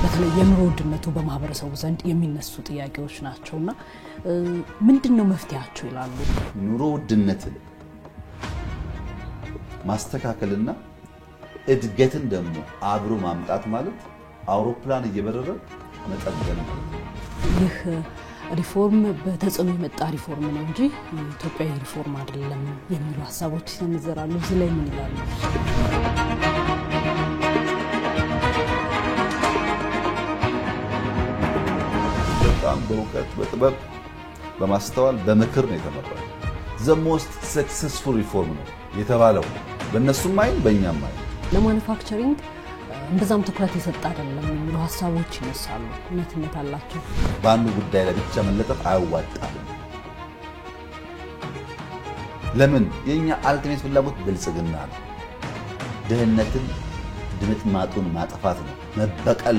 በተለይ የኑሮ ውድነቱ በማህበረሰቡ ዘንድ የሚነሱ ጥያቄዎች ናቸውና ምንድነው መፍትያቸው ይላሉ? ኑሮ ውድነትን ማስተካከልና እድገትን ደግሞ አብሮ ማምጣት ማለት አውሮፕላን እየበረረ መጠገን ማለት ነው። ይህ ሪፎርም በተጽዕኖ የመጣ ሪፎርም ነው እንጂ ኢትዮጵያዊ ሪፎርም አይደለም የሚሉ ሐሳቦች ይሰነዘራሉ። እዚህ ላይ ምን ይላሉ? በጣም በእውቀት በጥበብ በማስተዋል በምክር ነው የተመራው። the most successful reform ነው የተባለው በእነሱም አይን በእኛም አይን። ለማኑፋክቸሪንግ እንደዛም ትኩረት የሰጠ አይደለም የሚሉ ሐሳቦች ይነሳሉ። እውነትነት አላቸው። በአንዱ ጉዳይ ላይ ብቻ መለጠፍ አያዋጣም። ለምን? የኛ አልቲሜት ፍላጎት ብልጽግና ነው። ድህነትን ድምጥማጡን ማጥፋት ነው፣ መበቀል